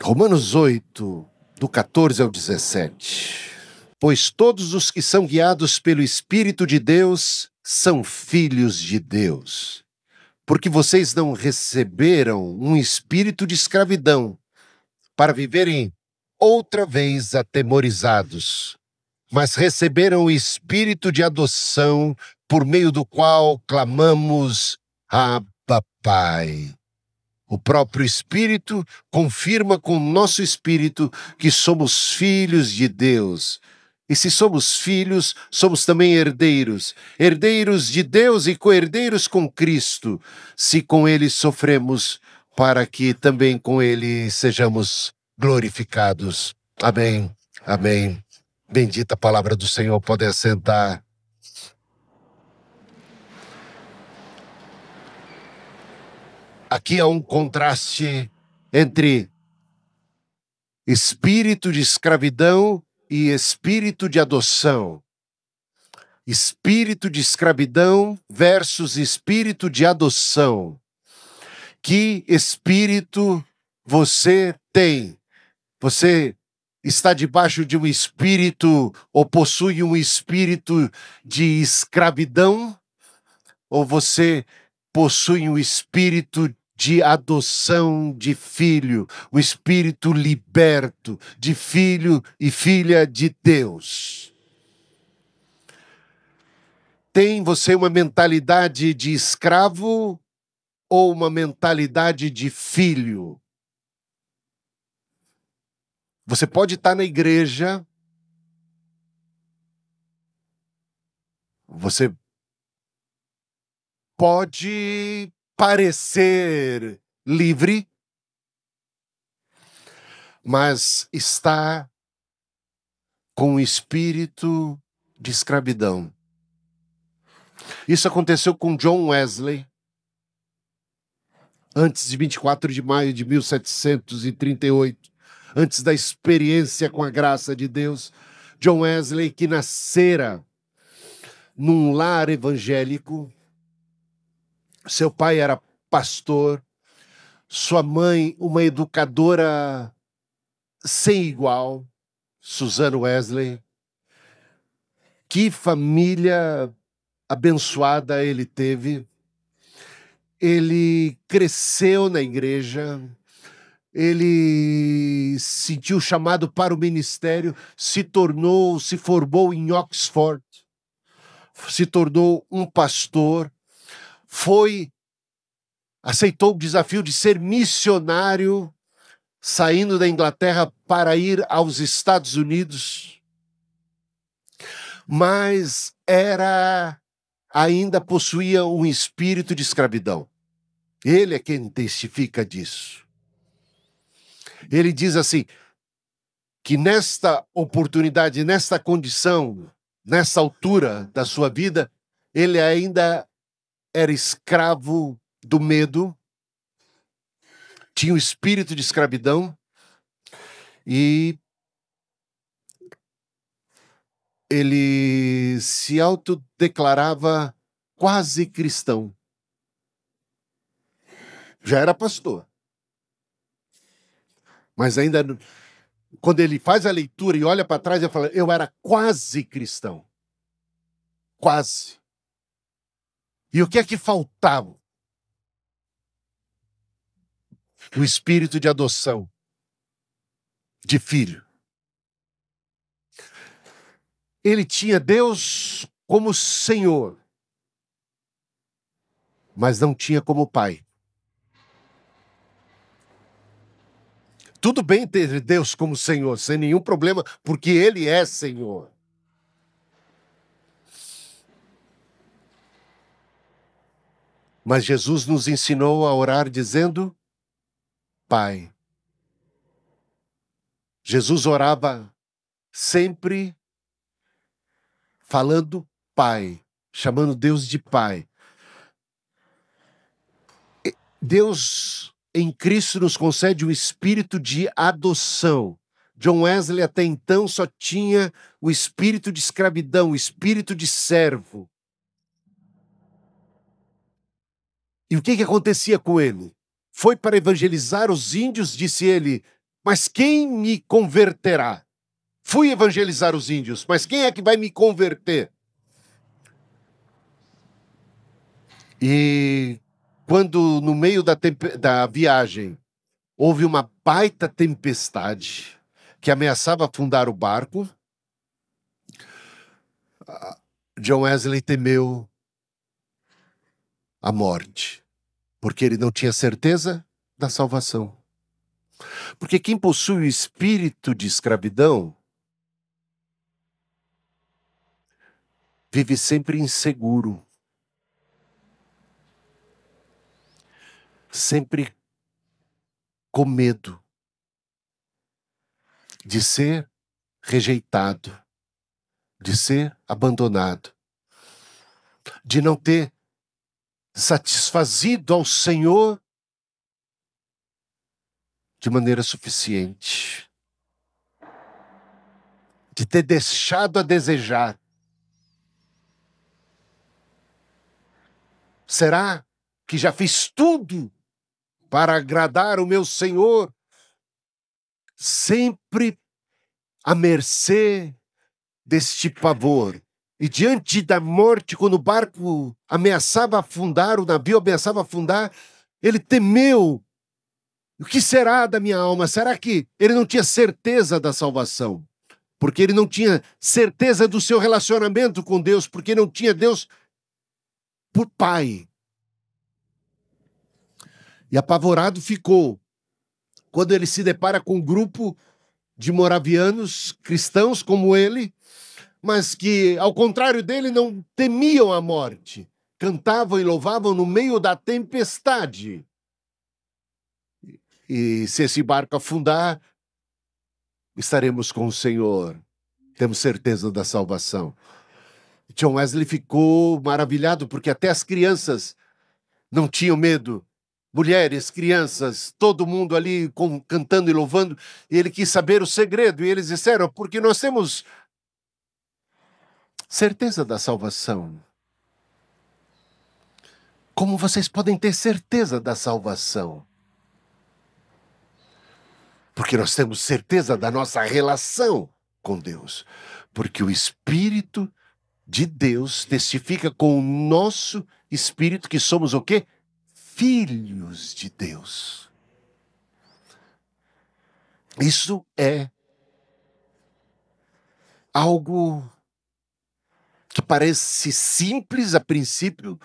Romanos 8, do 14 ao 17. Pois todos os que são guiados pelo Espírito de Deus são filhos de Deus. Porque vocês não receberam um espírito de escravidão para viverem outra vez atemorizados, mas receberam o espírito de adoção, por meio do qual clamamos: Abba, Pai. O próprio Espírito confirma com o nosso espírito que somos filhos de Deus. E se somos filhos, somos também herdeiros, herdeiros de Deus e co-herdeiros com Cristo, se com Ele sofremos, para que também com Ele sejamos glorificados. Amém, amém. Bendita a palavra do Senhor, pode assentar. Aqui há um contraste entre espírito de escravidão e espírito de adoção. Espírito de escravidão versus espírito de adoção. Que espírito você tem? Você está debaixo de um espírito ou possui um espírito de escravidão? Ou você possui um espírito de adoção de filho, um espírito liberto de filho e filha de Deus? Tem você uma mentalidade de escravo ou uma mentalidade de filho? Você pode estar na igreja, você pode parecer livre, mas está com um espírito de escravidão. Isso aconteceu com John Wesley, antes de 24 de maio de 1738, antes da experiência com a graça de Deus. John Wesley, que nascera num lar evangélico, seu pai era pastor, sua mãe uma educadora sem igual, Susan Wesley. Que família abençoada ele teve. Ele cresceu na igreja, ele sentiu chamado para o ministério, se formou em Oxford, se tornou um pastor, aceitou o desafio de ser missionário, saindo da Inglaterra para ir aos Estados Unidos, mas ainda possuía um espírito de escravidão. Ele é quem testifica disso. Ele diz assim, que nesta oportunidade, nesta condição, nessa altura da sua vida, ele ainda era escravo do medo, tinha o espírito de escravidão e ele se autodeclarava quase cristão. Já era pastor. Mas ainda, quando ele faz a leitura e olha para trás, ele fala, eu era quase cristão. Quase. E o que é que faltava? O espírito de adoção, de filho. Ele tinha Deus como Senhor, mas não tinha como Pai. Tudo bem ter Deus como Senhor, sem nenhum problema, porque Ele é Senhor. Mas Jesus nos ensinou a orar dizendo, Pai. Jesus orava sempre falando Pai, chamando Deus de Pai. Deus em Cristo nos concede um espírito de adoção. John Wesley até então só tinha o espírito de escravidão, o espírito de servo. E o que acontecia com ele? Foi para evangelizar os índios, disse ele, Mas quem me converterá? Fui evangelizar os índios, mas quem é que vai me converter? E quando no meio da viagem houve uma baita tempestade que ameaçava afundar o barco, John Wesley temeu a morte, porque ele não tinha certeza da salvação. Porque quem possui o espírito de escravidão vive sempre inseguro, sempre com medo de ser rejeitado, de ser abandonado, de não ter satisfazido ao Senhor de maneira suficiente, de ter deixado a desejar. Será que já fiz tudo para agradar o meu Senhor, sempre à mercê deste pavor? E diante da morte, quando o barco ameaçava afundar, o navio ameaçava afundar, ele temeu. O que será da minha alma? Será que ele não tinha certeza da salvação? Porque ele não tinha certeza do seu relacionamento com Deus, porque não tinha Deus por pai. E apavorado ficou quando ele se depara com um grupo de moravianos cristãos como ele, mas que, ao contrário dele, não temiam a morte. Cantavam e louvavam no meio da tempestade. E se esse barco afundar, estaremos com o Senhor. Temos certeza da salvação. John Wesley ficou maravilhado, porque até as crianças não tinham medo. Mulheres, crianças, todo mundo ali cantando e louvando. E ele quis saber o segredo. E eles disseram, porque nós temos certeza da salvação. Como vocês podem ter certeza da salvação? Porque nós temos certeza da nossa relação com Deus. Porque o Espírito de Deus testifica com o nosso espírito que somos o quê? Filhos de Deus. Isso é algo que parece simples a princípio,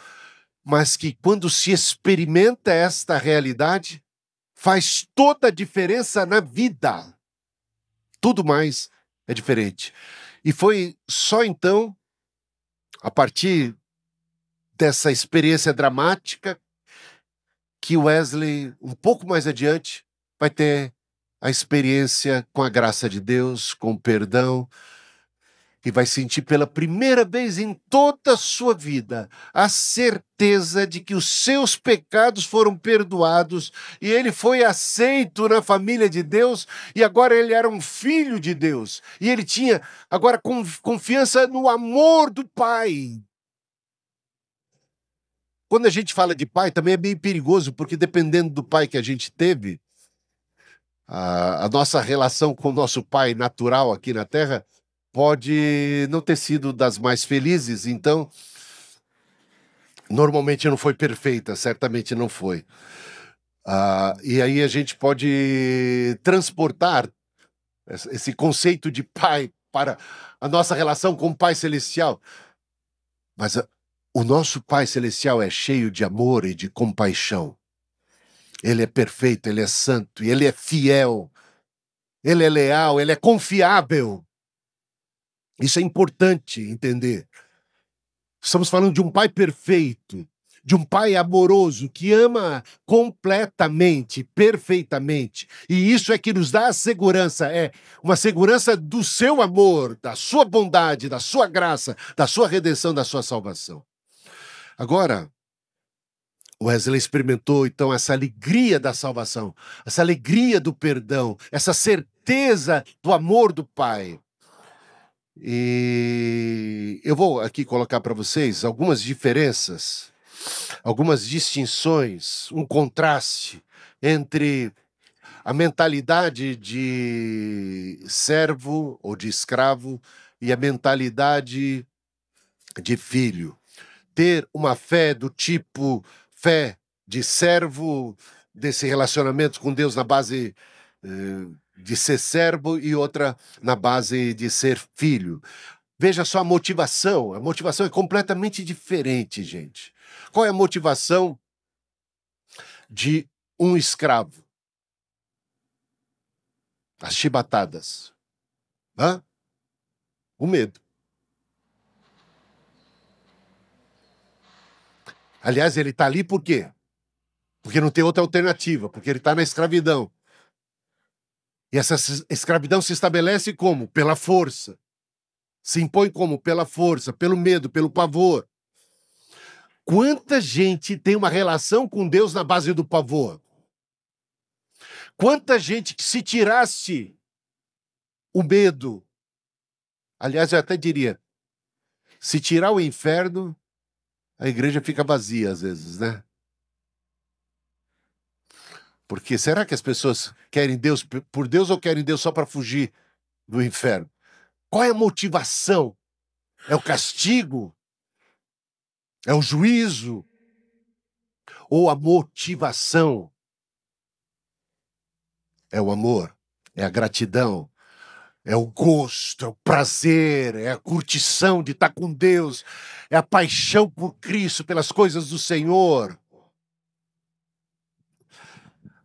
mas que quando se experimenta esta realidade, faz toda a diferença na vida. Tudo mais é diferente. E foi só então, a partir dessa experiência dramática, que Wesley, um pouco mais adiante, vai ter a experiência com a graça de Deus, com o perdão, e vai sentir pela primeira vez em toda a sua vida a certeza de que os seus pecados foram perdoados e ele foi aceito na família de Deus e agora ele era um filho de Deus. E ele tinha agora confiança no amor do Pai. Quando a gente fala de pai, também é bem perigoso, porque dependendo do pai que a gente teve, a nossa relação com o nosso pai natural aqui na Terra pode não ter sido das mais felizes, então normalmente não foi perfeita, certamente não foi. E aí a gente pode transportar esse conceito de pai para a nossa relação com o Pai Celestial. Mas o nosso Pai Celestial é cheio de amor e de compaixão. Ele é perfeito, ele é santo, e ele é fiel, ele é leal, ele é confiável. Isso é importante entender. Estamos falando de um pai perfeito, de um pai amoroso que ama completamente, perfeitamente. E isso é que nos dá a segurança, é uma segurança do seu amor, da sua bondade, da sua graça, da sua redenção, da sua salvação. Agora, Wesley experimentou, então, essa alegria da salvação, essa alegria do perdão, essa certeza do amor do Pai. E eu vou aqui colocar para vocês algumas diferenças, algumas distinções, um contraste entre a mentalidade de servo ou de escravo e a mentalidade de filho. Ter uma fé do tipo fé de servo, desse relacionamento com Deus na base de ser servo e outra na base de ser filho. Veja só a motivação é completamente diferente, gente. Qual é a motivação de um escravo? As chibatadas. Hã? O medo. Aliás, ele está ali por quê? Porque não tem outra alternativa, porque ele está na escravidão. E essa escravidão se estabelece como? Pela força. Se impõe como? Pela força, pelo medo, pelo pavor. Quanta gente tem uma relação com Deus na base do pavor? Quanta gente que se tirasse o medo, aliás, eu até diria, se tirar o inferno, a igreja fica vazia às vezes, né? Porque será que as pessoas querem Deus por Deus ou querem Deus só para fugir do inferno? Qual é a motivação? É o castigo? É o juízo? Ou a motivação? É o amor? É a gratidão? É o gosto, é o prazer, é a curtição de estar com Deus, é a paixão por Cristo, pelas coisas do Senhor.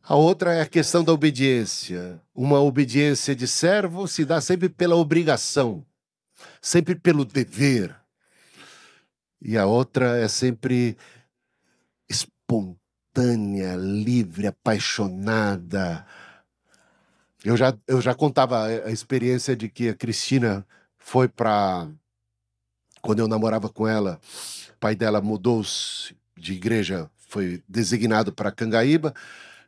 A outra é a questão da obediência. Uma obediência de servo se dá sempre pela obrigação, sempre pelo dever. E a outra é sempre espontânea, livre, apaixonada. Eu já contava a experiência de que a Cristina foi para... Quando eu namorava com ela, o pai dela mudou-se de igreja, foi designado para Cangaíba,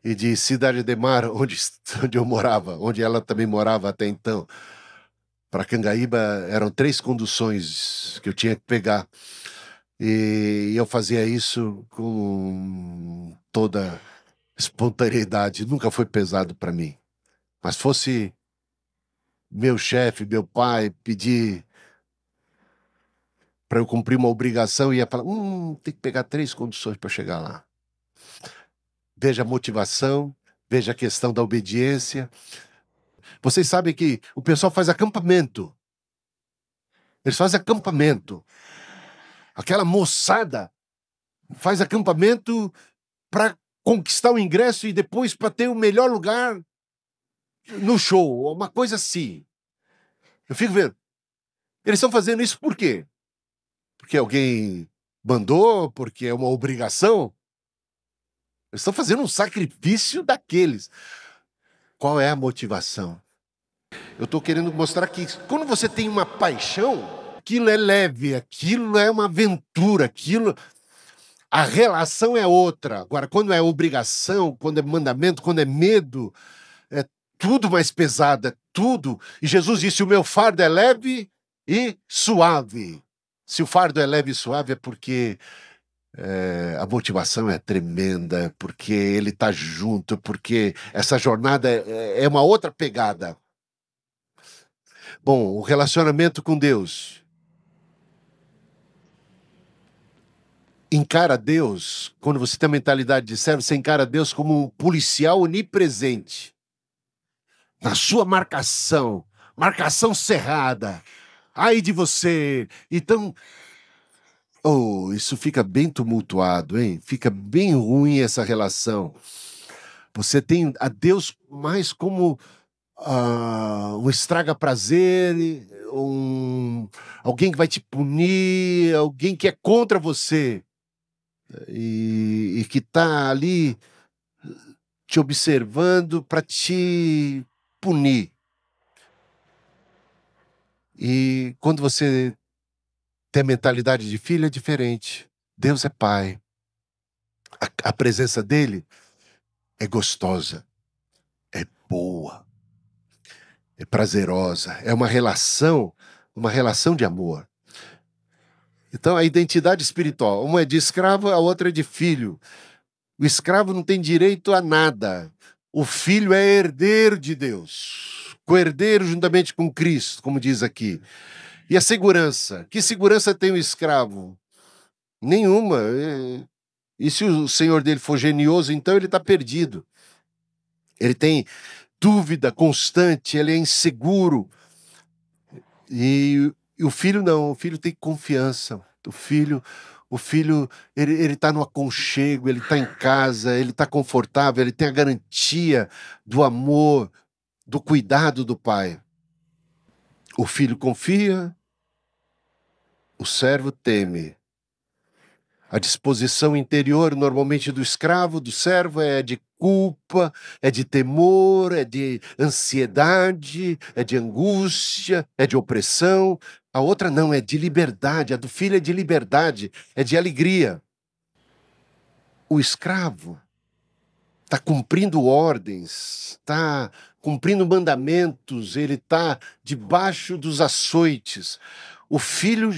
e de Cidade Ademar, onde eu morava, onde ela também morava até então, para Cangaíba, eram 3 conduções que eu tinha que pegar. E eu fazia isso com toda espontaneidade, nunca foi pesado para mim. Mas fosse meu chefe, meu pai, pedir para eu cumprir uma obrigação, ia falar, tem que pegar 3 condições para chegar lá. Veja a motivação, veja a questão da obediência. Vocês sabem que o pessoal faz acampamento. Eles fazem acampamento. Aquela moçada faz acampamento para conquistar o ingresso e depois para ter o melhor lugar no show, uma coisa assim. Eu fico vendo. Eles estão fazendo isso por quê? Porque alguém mandou, porque é uma obrigação? Eles estão fazendo um sacrifício daqueles. Qual é a motivação? Eu estou querendo mostrar que quando você tem uma paixão, aquilo é leve, aquilo é uma aventura, aquilo... A relação é outra. Agora, quando é obrigação, quando é mandamento, quando é medo, é tudo mais pesado, é tudo. E Jesus disse, o meu fardo é leve e suave. Se o fardo é leve e suave é porque a motivação é tremenda, é porque ele está junto, porque essa jornada é uma outra pegada. Bom, o relacionamento com Deus. Encara Deus, quando você tem a mentalidade de servo, você encara Deus como um policial onipresente. Na sua marcação, marcação cerrada. Ai de você. Então, isso fica bem tumultuado, hein? Fica bem ruim essa relação. Você tem a Deus mais como um estraga-prazer, alguém que vai te punir, alguém que é contra você e que está ali te observando para te punir. E quando você tem a mentalidade de filho, é diferente. Deus é pai. A presença dele é gostosa, é boa, é prazerosa, é uma relação de amor. Então, a identidade espiritual, uma é de escravo, a outra é de filho. O escravo não tem direito a nada. O Filho é herdeiro de Deus, co-herdeiro juntamente com Cristo, como diz aqui. E a segurança? Que segurança tem o escravo? Nenhuma. E se o senhor dele for genioso, então ele está perdido. Ele tem dúvida constante, ele é inseguro. E o filho não, o filho tem confiança. O filho ele está no aconchego, ele está em casa, ele está confortável, ele tem a garantia do amor, do cuidado do pai. O filho confia, o servo teme. A disposição interior, normalmente, do escravo, do servo, é de culpa, é de temor, é de ansiedade, é de angústia, é de opressão. A outra não, é de liberdade. A do filho é de liberdade, é de alegria. O escravo está cumprindo ordens, está cumprindo mandamentos, ele está debaixo dos açoites. O filho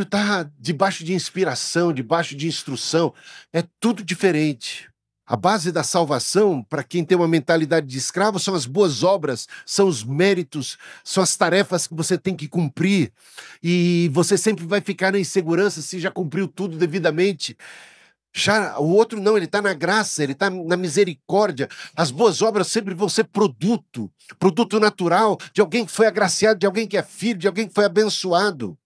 está debaixo de inspiração, debaixo de instrução. É tudo diferente. A base da salvação, para quem tem uma mentalidade de escravo, são as boas obras, são os méritos, são as tarefas que você tem que cumprir. E você sempre vai ficar na insegurança se já cumpriu tudo devidamente. Já o outro não, ele está na graça, ele está na misericórdia. As boas obras sempre vão ser produto natural de alguém que foi agraciado, de alguém que é filho, de alguém que foi abençoado.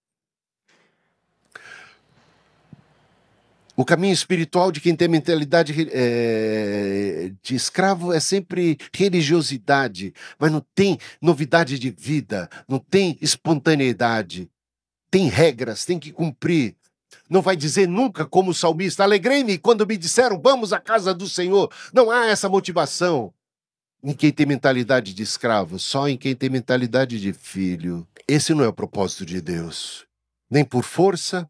O caminho espiritual de quem tem mentalidade de escravo é sempre religiosidade, mas não tem novidade de vida, não tem espontaneidade. Tem regras, tem que cumprir. Não vai dizer nunca como o salmista, alegrei-me quando me disseram, vamos à casa do Senhor. Não há essa motivação em quem tem mentalidade de escravo, só em quem tem mentalidade de filho. Esse não é o propósito de Deus. Nem por força,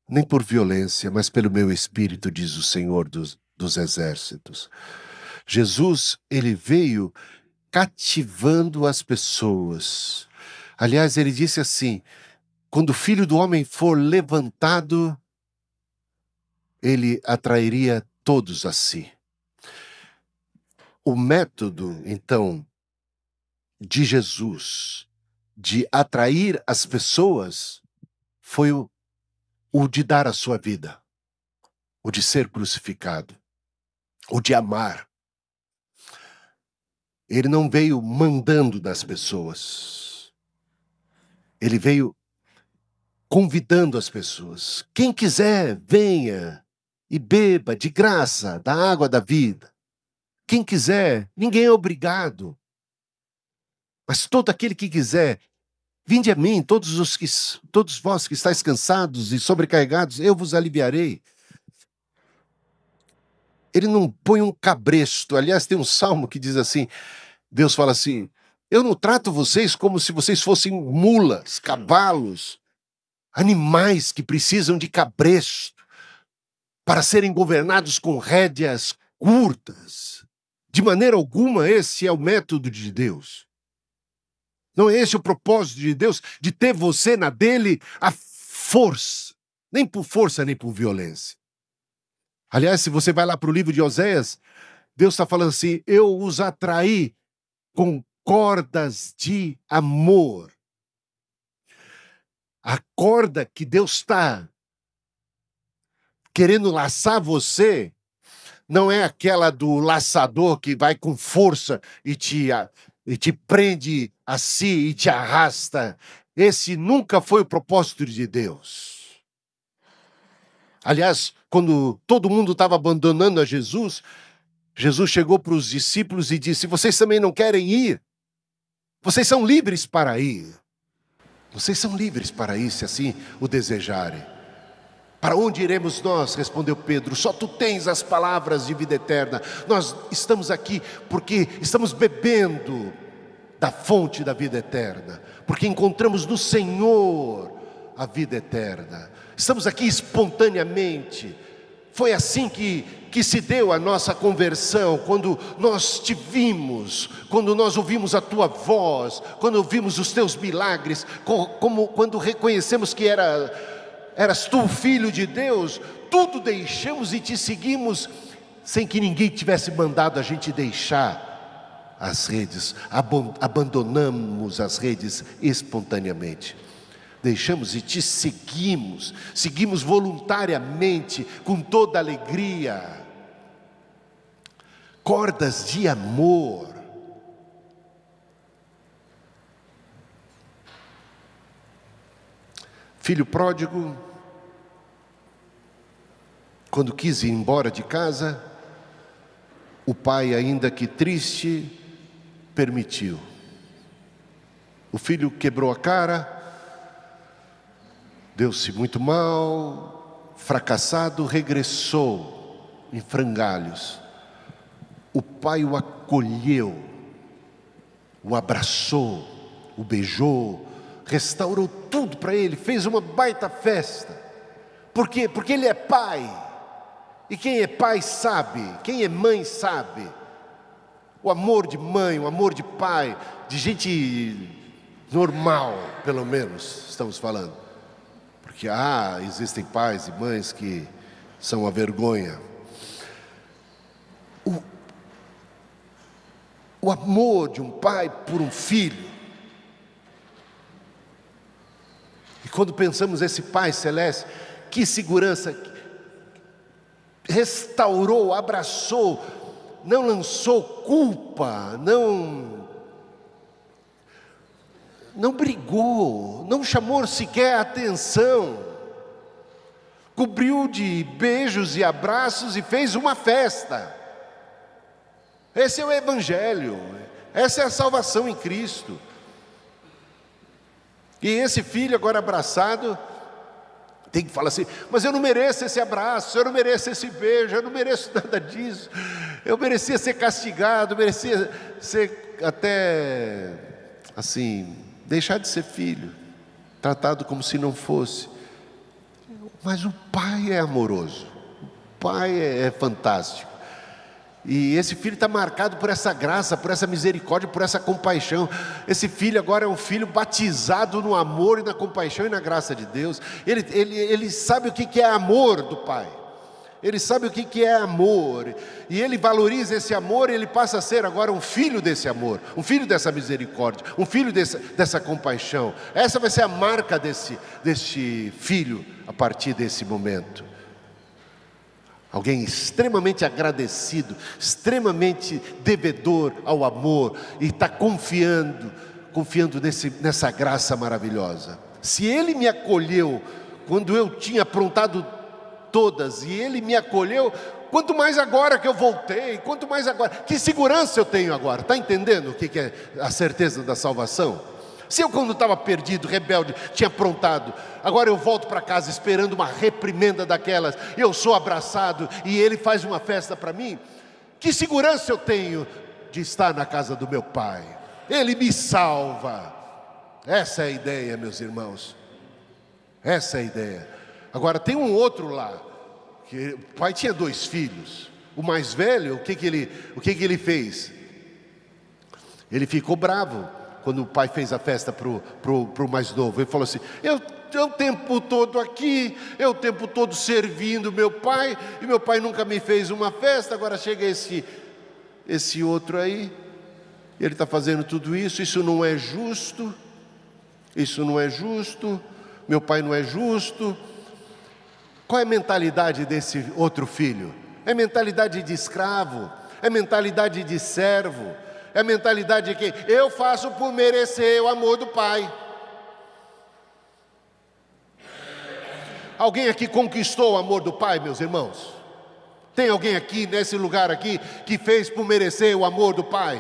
nem por violência, mas pelo meu espírito, diz o Senhor dos exércitos. Jesus, ele veio cativando as pessoas. Aliás, ele disse assim, quando o Filho do Homem for levantado, ele atrairia todos a si. O método, então, de Jesus de atrair as pessoas foi o de dar a sua vida, o de ser crucificado, o de amar. Ele não veio mandando nas pessoas. Ele veio convidando as pessoas. Quem quiser, venha e beba de graça da água da vida. Quem quiser, ninguém é obrigado. Mas todo aquele que quiser, vinde a mim, todos vós que estáis cansados e sobrecarregados, eu vos aliviarei. Ele não põe um cabresto. Aliás, tem um salmo que diz assim, Deus fala assim, eu não trato vocês como se vocês fossem mulas, cavalos, animais que precisam de cabresto para serem governados com rédeas curtas. De maneira alguma, esse é o método de Deus. Não é esse o propósito de Deus, de ter você na dele a força, nem por força, nem por violência. Aliás, se você vai lá para o livro de Oséias, Deus está falando assim, eu os atraí com cordas de amor. A corda que Deus está querendo laçar você não é aquela do laçador que vai com força e te prende a si e te arrasta. Esse nunca foi o propósito de Deus. Aliás, quando todo mundo estava abandonando a Jesus, Jesus chegou para os discípulos e disse, vocês também não querem ir? Vocês são livres para ir. Vocês são livres para ir, se assim o desejarem. Para onde iremos nós? Respondeu Pedro. Só tu tens as palavras de vida eterna. Nós estamos aqui porque estamos bebendo da fonte da vida eterna. Porque encontramos no Senhor a vida eterna. Estamos aqui espontaneamente. Foi assim que se deu a nossa conversão, quando nós te vimos, quando nós ouvimos a tua voz, quando ouvimos os teus milagres, quando reconhecemos que eras tu, filho de Deus, tudo deixamos e te seguimos, sem que ninguém tivesse mandado a gente deixar. as redes, abandonamos as redes espontaneamente. Deixamos e te seguimos voluntariamente, com toda alegria. Cordas de amor. Filho pródigo, quando quis ir embora de casa, o pai, ainda que triste, permitiu. O filho quebrou a cara, deu-se muito mal, fracassado, regressou em frangalhos. O pai o acolheu, o abraçou, o beijou, restaurou tudo para ele, fez uma baita festa. Por quê? Porque ele é pai. E quem é pai sabe, quem é mãe sabe. O amor de mãe, o amor de pai, de gente normal, pelo menos, estamos falando. Porque existem pais e mães que são a vergonha. O amor de um pai por um filho. E quando pensamos esse Pai Celeste, que segurança, restaurou, abraçou, não lançou culpa, não brigou, não chamou sequer atenção, cobriu de beijos e abraços e fez uma festa. Esse é o Evangelho, essa é a salvação em Cristo. E esse filho agora abraçado, tem que falar assim: mas eu não mereço esse abraço, eu não mereço esse beijo, eu não mereço nada disso, eu merecia ser castigado, merecia ser até, assim, deixar de ser filho, tratado como se não fosse. Mas o pai é amoroso, o pai é fantástico. E esse filho está marcado por essa graça, por essa misericórdia, por essa compaixão. Esse filho agora é um filho batizado no amor e na compaixão e na graça de Deus. Ele sabe o que é amor do pai. Ele sabe o que é amor. E ele valoriza esse amor e ele passa a ser agora um filho desse amor. Um filho dessa misericórdia. Um filho dessa compaixão. Essa vai ser a marca desse filho a partir desse momento. Alguém extremamente agradecido, extremamente devedor ao amor, e está confiando nessa graça maravilhosa. Se Ele me acolheu quando eu tinha aprontado todas, e Ele me acolheu, quanto mais agora que eu voltei, quanto mais agora, que segurança eu tenho agora? Está entendendo o que é a certeza da salvação? Se eu, quando estava perdido, rebelde, tinha aprontado, agora eu volto para casa esperando uma reprimenda daquelas, eu sou abraçado e Ele faz uma festa para mim, que segurança eu tenho de estar na casa do meu Pai? Ele me salva. Essa é a ideia, meus irmãos, essa é a ideia. Agora tem um outro lá, que o pai tinha 2 filhos, o mais velho, o que ele fez? Ele ficou bravo quando o pai fez a festa pro mais novo. Ele falou assim: eu o tempo todo aqui, eu o tempo todo servindo meu pai, e meu pai nunca me fez uma festa, agora chega esse outro aí, ele está fazendo tudo isso não é justo, isso não é justo, meu pai não é justo. Qual é a mentalidade desse outro filho? É mentalidade de escravo, é mentalidade de servo, é mentalidade de quem? Eu faço por merecer o amor do pai. Alguém aqui conquistou o amor do pai, meus irmãos? Tem alguém aqui, nesse lugar aqui, que fez por merecer o amor do pai?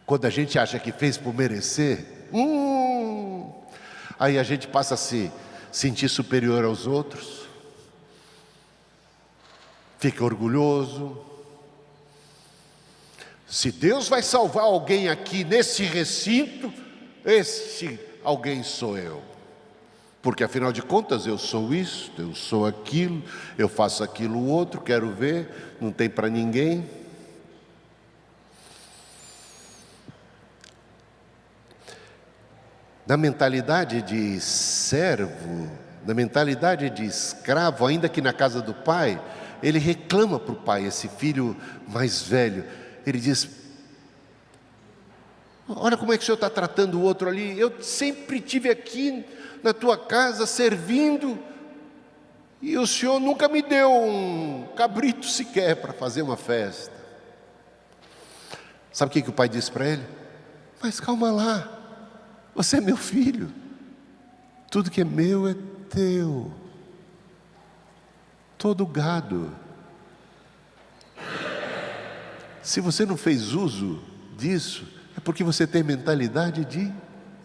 Quando a gente acha que fez por merecer, aí a gente passa a se sentir superior aos outros, fica orgulhoso. Se Deus vai salvar alguém aqui nesse recinto, esse alguém sou eu, porque afinal de contas eu sou isto, eu sou aquilo, eu faço aquilo outro, quero ver, não tem para ninguém. Na mentalidade de servo, na mentalidade de escravo, ainda que na casa do pai, ele reclama para o pai, esse filho mais velho. Ele diz: olha como é que o senhor está tratando o outro ali. Eu sempre tive aqui na tua casa servindo, e o senhor nunca me deu um cabrito sequer para fazer uma festa. Sabe o que o pai disse para ele? Mas calma lá, você é meu filho, tudo que é meu é teu, todo gado. Se você não fez uso disso, é porque você tem mentalidade de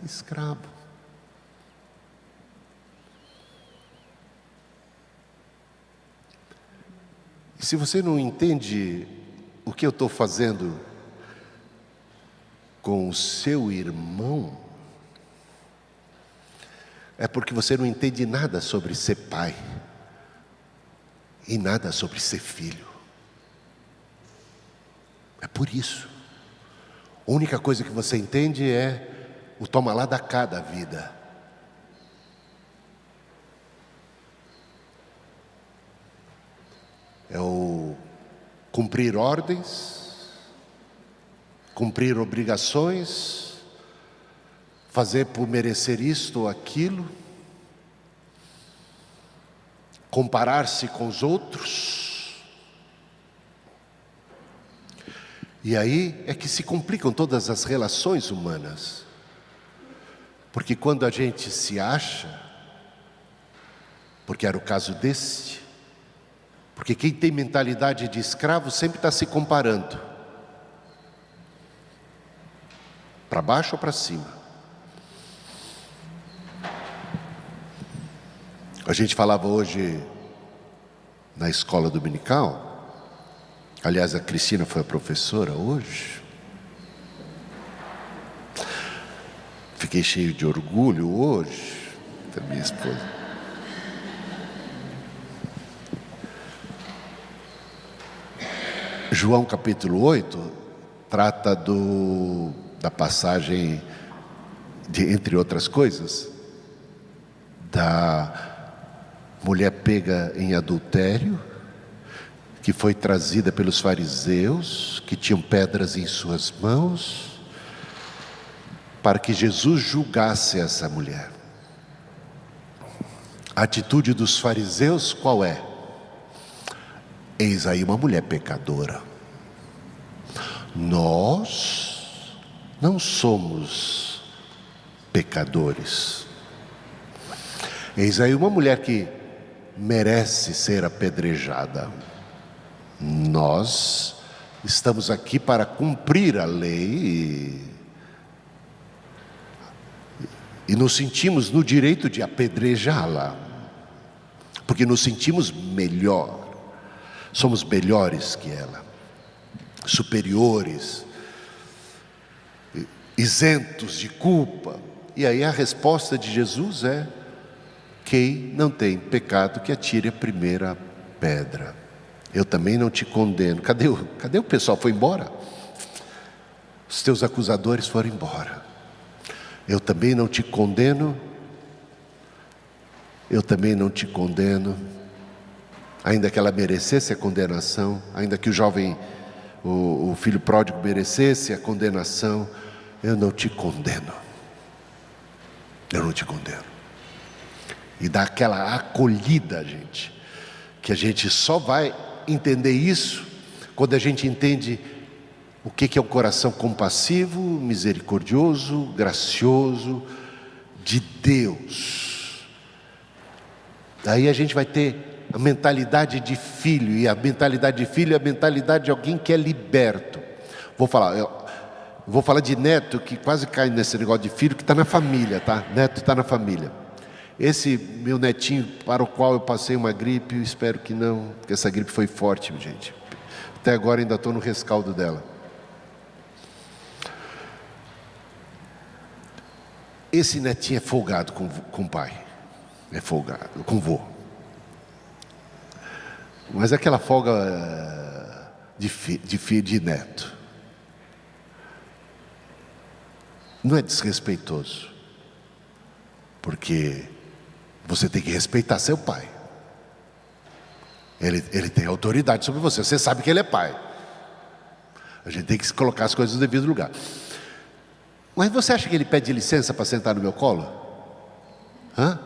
escravo. E se você não entende o que eu estou fazendo com o seu irmão, é porque você não entende nada sobre ser pai e nada sobre ser filho. É por isso. A única coisa que você entende é o toma lá da cá da vida. É o cumprir ordens, cumprir obrigações, fazer por merecer isto ou aquilo, comparar-se com os outros. E aí é que se complicam todas as relações humanas. Porque quando a gente se acha, porque era o caso deste, porque quem tem mentalidade de escravo sempre está se comparando, para baixo ou para cima. A gente falava hoje na escola dominical, aliás a Cristina foi a professora hoje, fiquei cheio de orgulho hoje da minha esposa. João capítulo 8 trata da passagem, entre outras coisas, da mulher pega em adultério, que foi trazida pelos fariseus, que tinham pedras em suas mãos, para que Jesus julgasse essa mulher. A atitude dos fariseus qual é? Eis aí uma mulher pecadora. Nós não somos pecadores. Eis aí uma mulher que merece ser apedrejada. Nós estamos aqui para cumprir a lei e nos sentimos no direito de apedrejá-la, porque nos sentimos melhor. Somos melhores que ela, superiores, isentos de culpa. E aí a resposta de Jesus é: quem não tem pecado que atire a primeira pedra. Eu também não te condeno. Cadê o pessoal? Foi embora? Os teus acusadores foram embora. Eu também não te condeno. Eu também não te condeno. Ainda que ela merecesse a condenação, ainda que o jovem, o filho pródigo merecesse a condenação, eu não te condeno. Eu não te condeno. E dá aquela acolhida, gente, que a gente só vai entender isso quando a gente entende o que é um coração compassivo, misericordioso, gracioso de Deus. Daí a gente vai ter a mentalidade de filho, e a mentalidade de filho é a mentalidade de alguém que é liberto. Vou falar de neto, que quase cai nesse negócio de filho, que está na família, tá? Neto está na família. Esse meu netinho, para o qual eu passei uma gripe, eu espero que não, porque essa gripe foi forte, gente. Até agora ainda estou no rescaldo dela. Esse netinho é folgado com o pai, é folgado, com o vô. Mas aquela folga de neto não é desrespeitoso, porque você tem que respeitar seu pai. Ele tem autoridade sobre você. Você sabe que ele é pai. A gente tem que colocar as coisas no devido lugar. Mas você acha que ele pede licença para sentar no meu colo? Hã?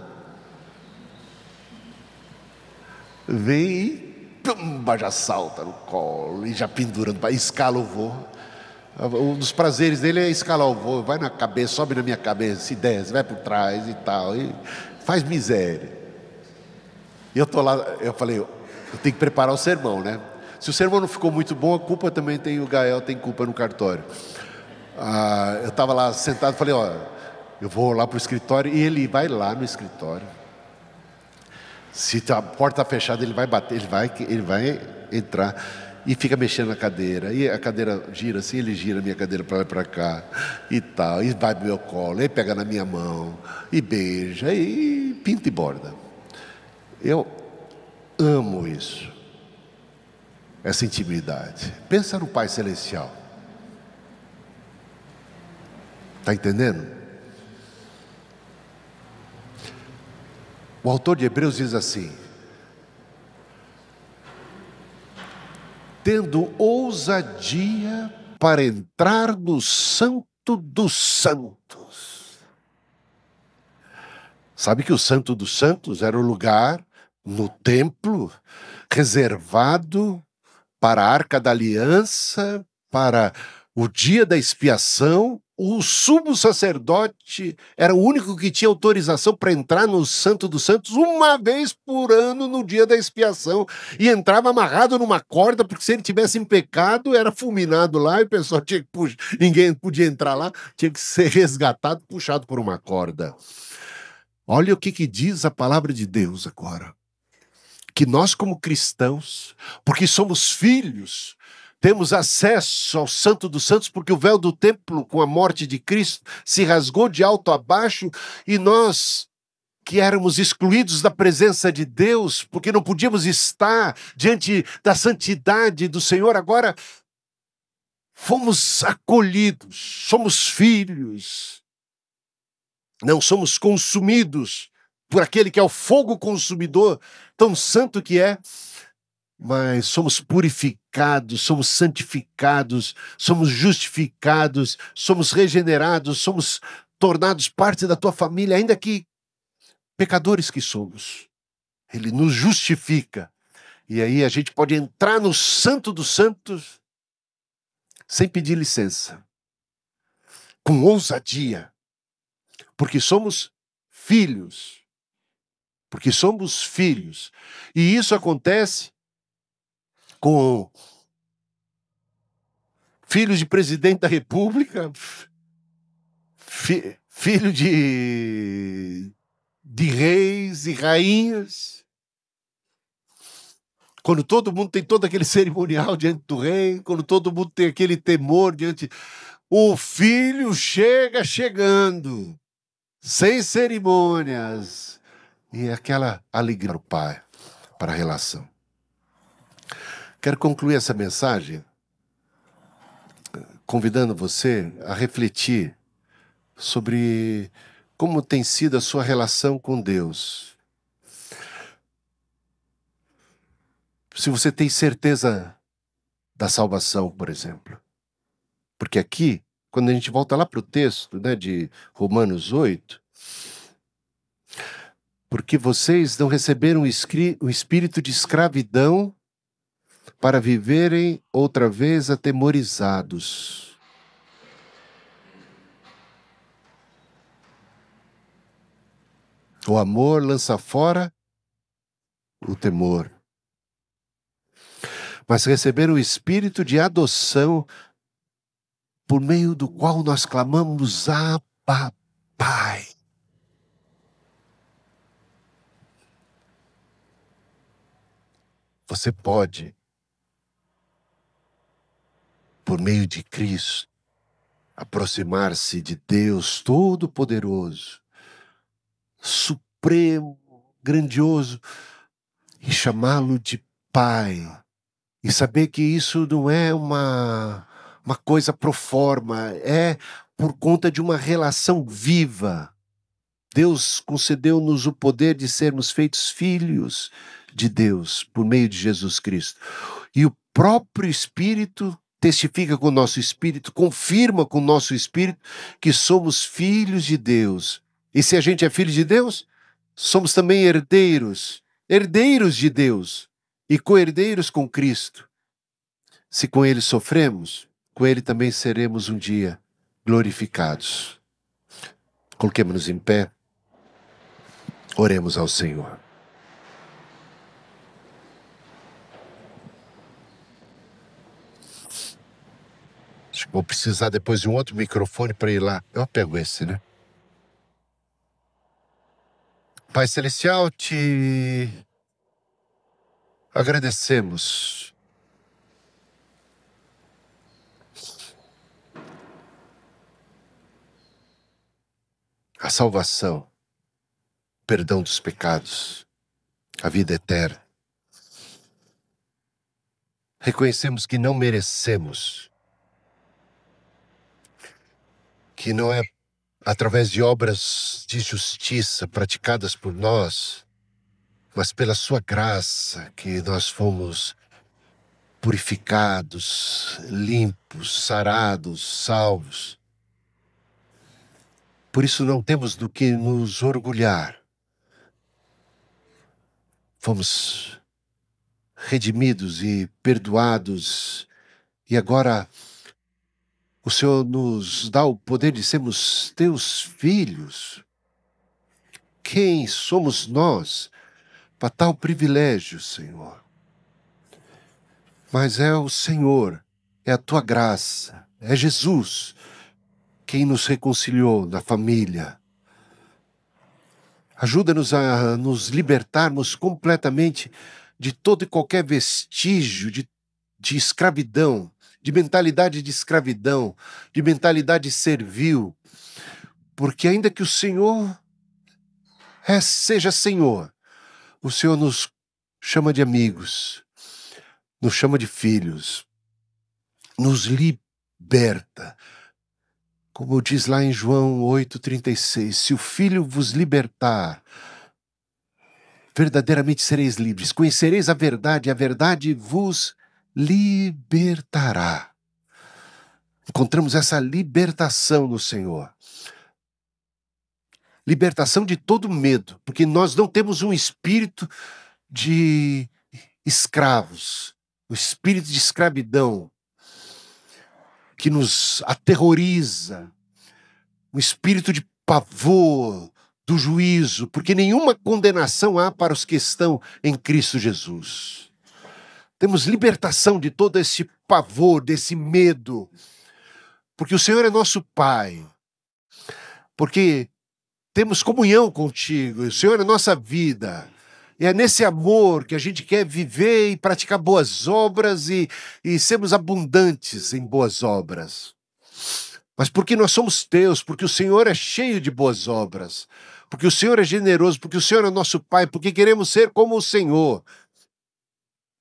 Vem e pumba, já salta no colo e já pendura, escala o voo. Um dos prazeres dele é escalar o voo. Vai na cabeça, sobe na minha cabeça, se desce, vai por trás e tal. E faz miséria. E eu tô lá, eu falei, eu tenho que preparar o sermão, né? Se o sermão não ficou muito bom, a culpa também tem, o Gael tem culpa no cartório. Eu estava lá sentado, falei, ó, eu vou lá para o escritório, e ele vai lá no escritório. Se a porta está fechada, ele vai bater, ele vai entrar e fica mexendo na cadeira. E a cadeira gira assim, ele gira a minha cadeira para lá e para cá e tal. E vai pro meu colo, e pega na minha mão, e beija, e pinta e borda. Eu amo isso, essa intimidade. Pensa no Pai Celestial. Está entendendo? O autor de Hebreus diz assim: tendo ousadia para entrar no Santo dos Santos. Sabe que o Santo dos Santos era o lugar no templo reservado para a Arca da Aliança, para o dia da expiação. O sumo sacerdote era o único que tinha autorização para entrar no Santo dos Santos uma vez por ano no dia da expiação, e entrava amarrado numa corda, porque se ele tivesse em pecado era fulminado lá, e o pessoal tinha que puxar, ninguém podia entrar lá, tinha que ser resgatado, puxado por uma corda. Olha o que diz a palavra de Deus agora, que nós como cristãos, porque somos filhos, temos acesso ao Santo dos Santos, porque o véu do templo, com a morte de Cristo, se rasgou de alto a baixo, e nós, que éramos excluídos da presença de Deus, porque não podíamos estar diante da santidade do Senhor, agora fomos acolhidos, somos filhos, não somos consumidos por aquele que é o fogo consumidor, tão santo que é, mas somos purificados, somos santificados, somos justificados, somos regenerados, somos tornados parte da tua família, ainda que pecadores que somos. Ele nos justifica. E aí a gente pode entrar no Santo dos Santos sem pedir licença, com ousadia, porque somos filhos. Porque somos filhos. E isso acontece com filhos de presidente da República, filho de reis e rainhas. Quando todo mundo tem todo aquele cerimonial diante do rei, quando todo mundo tem aquele temor diante... O filho chega chegando, sem cerimônias, e aquela alegria para o pai, para a relação. Quero concluir essa mensagem convidando você a refletir sobre como tem sido a sua relação com Deus. Se você tem certeza da salvação, por exemplo. Porque aqui, quando a gente volta lá para o texto, né, de Romanos 8, porque vocês não receberam o espírito de escravidão para viverem outra vez atemorizados. O amor lança fora o temor. Mas receberam o espírito de adoção, por meio do qual nós clamamos: Abba, Pai. Você pode, por meio de Cristo, aproximar-se de Deus Todo-Poderoso, Supremo, grandioso, e chamá-lo de Pai. E saber que isso não é uma coisa pro forma, é por conta de uma relação viva. Deus concedeu-nos o poder de sermos feitos filhos, de Deus por meio de Jesus Cristo. E o próprio Espírito testifica com o nosso espírito, confirma com o nosso espírito que somos filhos de Deus. E se a gente é filho de Deus, somos também herdeiros, herdeiros de Deus e co-herdeiros com Cristo. Se com Ele sofremos, com Ele também seremos um dia glorificados. Coloquemos-nos em pé, oremos ao Senhor. Acho que vou precisar depois de um outro microfone para ir lá. Eu pego esse, né? Pai Celestial, te agradecemos a salvação, perdão dos pecados, a vida eterna. Reconhecemos que não merecemos, que não é através de obras de justiça praticadas por nós, mas pela sua graça que nós fomos purificados, limpos, sarados, salvos. Por isso não temos do que nos orgulhar. Fomos redimidos e perdoados, e agora o Senhor nos dá o poder de sermos teus filhos. Quem somos nós para tal privilégio, Senhor? Mas é o Senhor, é a tua graça, é Jesus quem nos reconciliou na família. Ajuda-nos a nos libertarmos completamente de todo e qualquer vestígio de escravidão, de mentalidade de escravidão, de mentalidade servil. Porque ainda que o Senhor seja Senhor, o Senhor nos chama de amigos, nos chama de filhos, nos liberta. Como diz lá em João 8,36, se o Filho vos libertar, verdadeiramente sereis livres. Conhecereis a verdade vos libertará. Encontramos essa libertação no Senhor. Libertação de todo medo, porque nós não temos um espírito de escravos, o espírito de escravidão, que nos aterroriza, um espírito de pavor do juízo, porque nenhuma condenação há para os que estão em Cristo Jesus. Temos libertação de todo esse pavor, desse medo, porque o Senhor é nosso Pai, porque temos comunhão contigo, o Senhor é nossa vida. E é nesse amor que a gente quer viver e praticar boas obras e sermos abundantes em boas obras. Mas porque nós somos teus, porque o Senhor é cheio de boas obras, porque o Senhor é generoso, porque o Senhor é nosso Pai, porque queremos ser como o Senhor,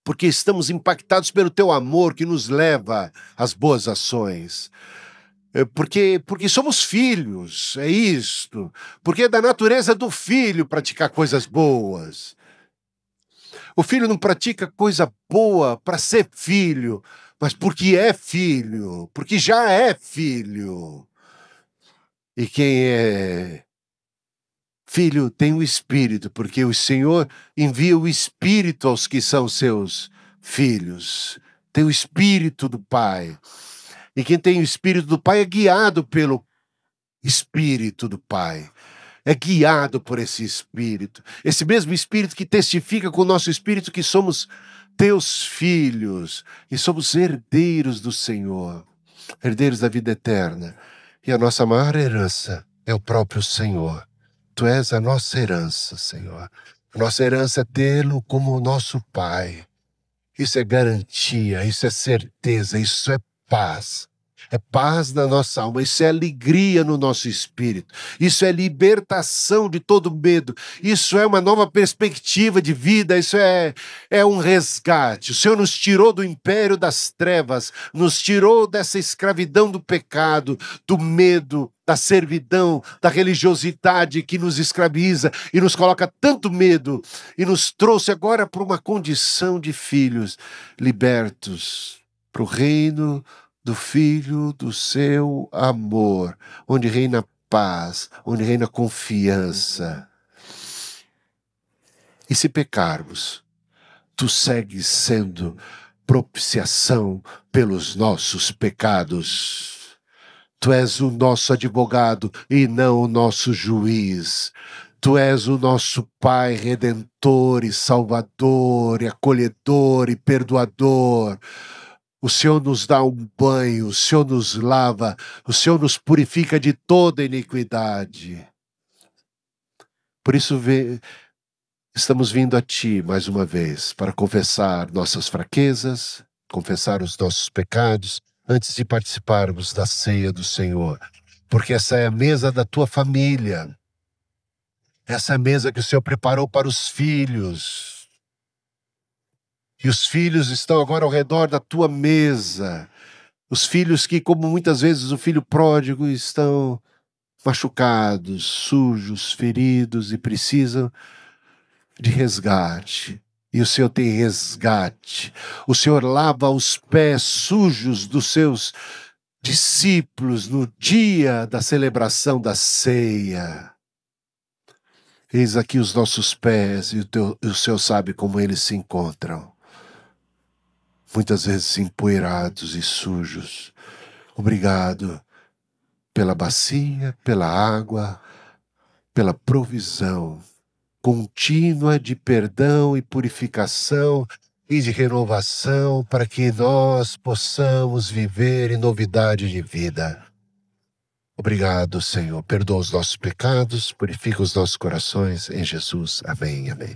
porque estamos impactados pelo teu amor que nos leva às boas ações. Porque somos filhos, é isto. Porque é da natureza do filho praticar coisas boas. O filho não pratica coisa boa para ser filho, mas porque é filho, porque já é filho. E quem é filho tem o Espírito, porque o Senhor envia o Espírito aos que são seus filhos. Tem o Espírito do Pai. E quem tem o Espírito do Pai é guiado pelo Espírito do Pai. É guiado por esse Espírito. Esse mesmo Espírito que testifica com o nosso Espírito que somos teus filhos e somos herdeiros do Senhor, herdeiros da vida eterna. E a nossa maior herança é o próprio Senhor. Tu és a nossa herança, Senhor. A nossa herança é tê-lo como o nosso Pai. Isso é garantia, isso é certeza, isso é paz. É paz na nossa alma, isso é alegria no nosso espírito, isso é libertação de todo medo, isso é uma nova perspectiva de vida, isso é um resgate. O Senhor nos tirou do império das trevas, nos tirou dessa escravidão do pecado, do medo, da servidão, da religiosidade que nos escraviza e nos coloca tanto medo, e nos trouxe agora para uma condição de filhos libertos para o reino do Filho do seu amor, onde reina paz, onde reina confiança. E se pecarmos, tu segues sendo propiciação pelos nossos pecados. Tu és o nosso advogado e não o nosso juiz. Tu és o nosso Pai redentor e salvador e acolhedor e perdoador. O Senhor nos dá um banho, o Senhor nos lava, o Senhor nos purifica de toda iniquidade. Por isso estamos vindo a Ti mais uma vez para confessar nossas fraquezas, confessar os nossos pecados, antes de participarmos da ceia do Senhor. Porque essa é a mesa da Tua família. Essa é a mesa que o Senhor preparou para os filhos. E os filhos estão agora ao redor da Tua mesa. Os filhos que, como muitas vezes o filho pródigo, estão machucados, sujos, feridos e precisam de resgate. E o Senhor tem resgate. O Senhor lava os pés sujos dos seus discípulos no dia da celebração da ceia. Eis aqui os nossos pés e o Senhor sabe como eles se encontram. Muitas vezes empoeirados e sujos. Obrigado pela bacia, pela água, pela provisão contínua de perdão e purificação e de renovação para que nós possamos viver em novidade de vida. Obrigado, Senhor. Perdoa os nossos pecados, purifica os nossos corações. Em Jesus. Amém. Amém.